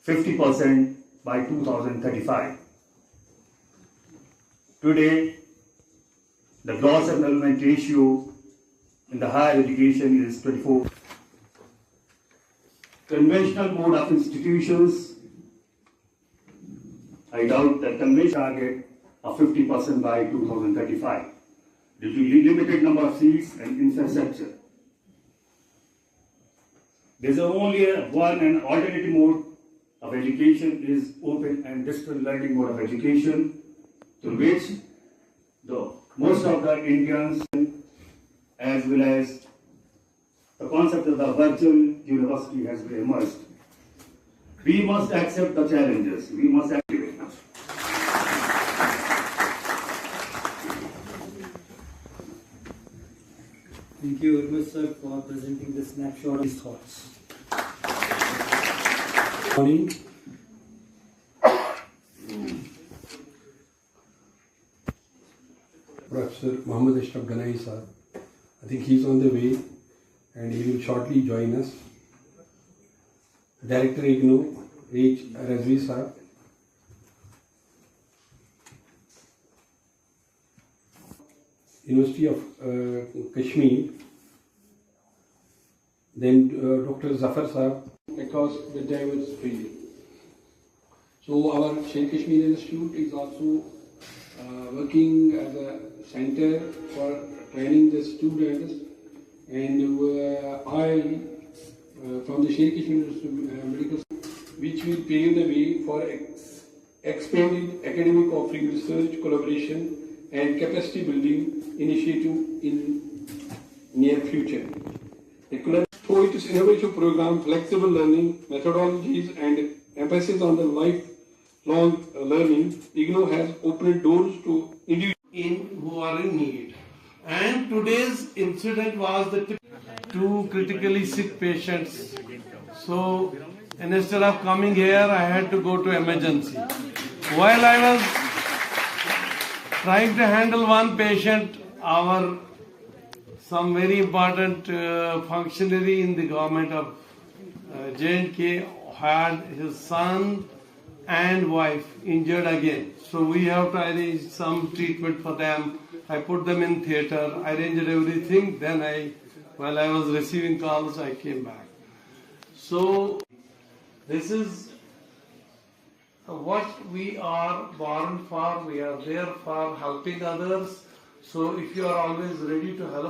50% by 2035. Today, the gross enrollment ratio in the higher education is 24. Conventional mode of institutions, I doubt the conventional target of 50% by 2035 due to limited number of seats and infrastructure. There is only one and alternative mode of education is open and distance learning mode of education, to which most of the Indians, as well as the concept of the virtual university has been emerged. We must accept the challenges. We must activate them. Thank you very much, sir, for presenting the snapshot of his thoughts. Morning. Professor Mohammad Ashraf Ganai sir. I think he is on the way and he will shortly join us. Director IGNOU, H. Razvi sir. University of Kashmir. Then Dr. Zafar sir, across the diverse field. So our Sher Kashmir Institute is also working as a center for training the students, and I from the Sher Kashmir Medical School, which will pave the way for expanded academic offering, research collaboration and capacity building initiative in near future. Through its innovative program, flexible learning methodologies and emphasis on the lifelong learning, IGNOU has opened doors to individuals who are in need. And today's incident was the two critically sick patients. So instead of coming here, I had to go to emergency. While I was trying to handle one patient, some very important functionary in the government of J&K had his son and wife injured again. So we have to arrange some treatment for them. I put them in theatre, I arranged everything. Then while I was receiving calls, I came back. So this is what we are born for. We are there for helping others. So if you are always ready to help.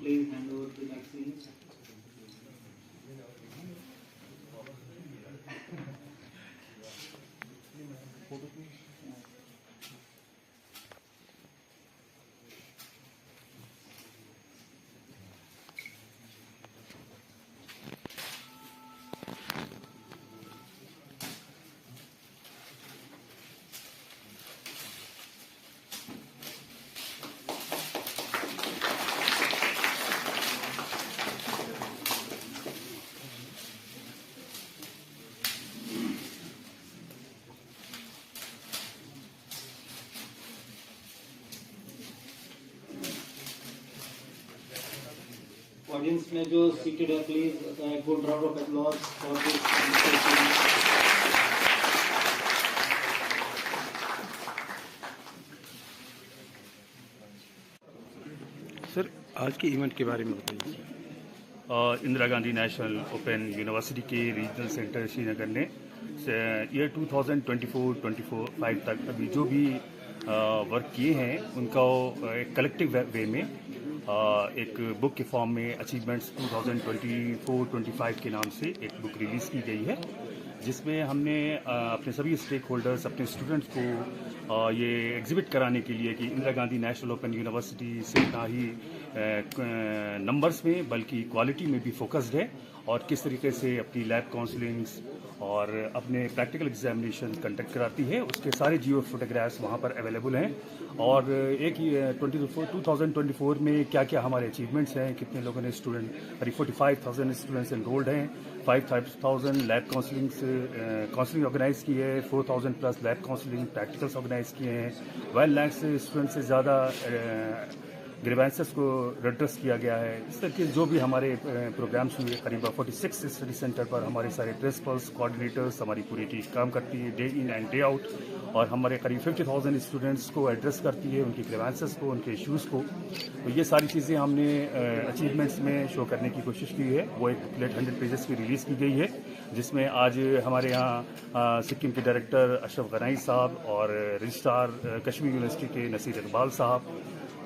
Please hand over to the vaccine. Audience में जो seated है please good round of applause for this sir आज के event के बारे में बताइए। Indira Gandhi national open university के रीजनल सेंटर श्रीनगर ने ईयर 2024-25 तक अभी जो भी वर्क किए हैं उनका एक कलेक्टिव वे में एक बुक के फॉर्म में अचीवमेंट्स 2024-25 के नाम से एक बुक रिलीज़ की गई है, जिसमें हमने अपने सभी स्टेक होल्डर्स, अपने स्टूडेंट्स को ये एग्जिबिट कराने के लिए कि Indira Gandhi national open university सिर्फ ना ही नंबर्स में बल्कि क्वालिटी में भी फोकस्ड है और किस तरीके से अपनी लैब काउंसलिंग्स और अपने प्रैक्टिकल एग्जामिनेशन कंडक्ट कराती है, उसके सारे जियो फोटोग्राफ्स वहाँ पर अवेलेबल हैं। और एक 2024 में क्या क्या हमारे अचीवमेंट्स हैं, कितने लोगों ने स्टूडेंट, करीब 45,000 स्टूडेंट्स एनरोल्ड हैं, 5,000 लैब काउंसलिंग ऑर्गेनाइज की है, 4,000 plus lab counselling practicals organise किए हैं, 12 लाख स्टूडेंट से ज़्यादा ग्रीवेंसेस को रिड्रेस किया गया है। इस तरह के जो भी हमारे प्रोग्राम्स हुए, करीब 46 स्टडी सेंटर पर हमारे सारे प्रिंसिपल्स, कोऑर्डिनेटर्स, हमारी पूरी टीम काम करती है day in and day out, और हमारे करीब 50,000 स्टूडेंट्स को एड्रेस करती है, उनकी ग्रीवेंसेस को, उनके इश्यूज़ को। तो ये सारी चीज़ें हमने अचीवमेंट्स में शो करने की कोशिश की है। वो एक बुकलेट 100 पेजेस की रिलीज़ की गई है, जिसमें आज हमारे यहाँ सिक्किम के डायरेक्टर अशरफ गनाई साहब और रजिस्ट्रार कश्मीर यूनिवर्सिटी के नसीर इकबाल साहब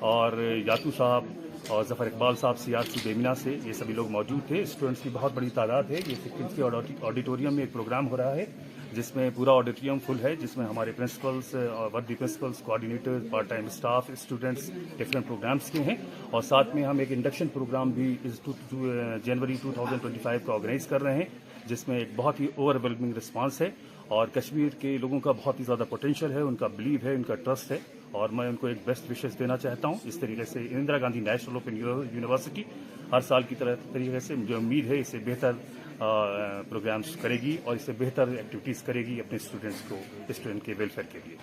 और यातू साहब और जफ़र इकबाल साहब CRC बेमिना से, ये सभी लोग मौजूद थे। स्टूडेंट्स की बहुत बड़ी तादाद है। ये सिक्किम के ऑडिटोरियम में एक प्रोग्राम हो रहा है जिसमें पूरा ऑडिटोरियम फुल है, जिसमें हमारे प्रिंसिपल्स और वर्दी principals, coordinators, part time staff, students different programmes के हैं। और साथ में हम एक इंडक्शन प्रोग्राम भी इस जनवरी 2025 का ऑर्गेनाइज कर रहे हैं, जिसमें एक बहुत ही ओवरवेलमिंग रिस्पांस है और कश्मीर के लोगों का बहुत ही ज़्यादा पोटेंशियल है, उनका बिलीव है, उनका ट्रस्ट है, और मैं उनको एक बेस्ट विशेस देना चाहता हूँ। इस तरीके से Indira Gandhi national open university हर साल की तरीके से मुझे उम्मीद है इससे बेहतर प्रोग्राम्स करेगी और इससे बेहतर एक्टिविटीज़ करेगी अपने स्टूडेंट्स के वेलफेयर के लिए।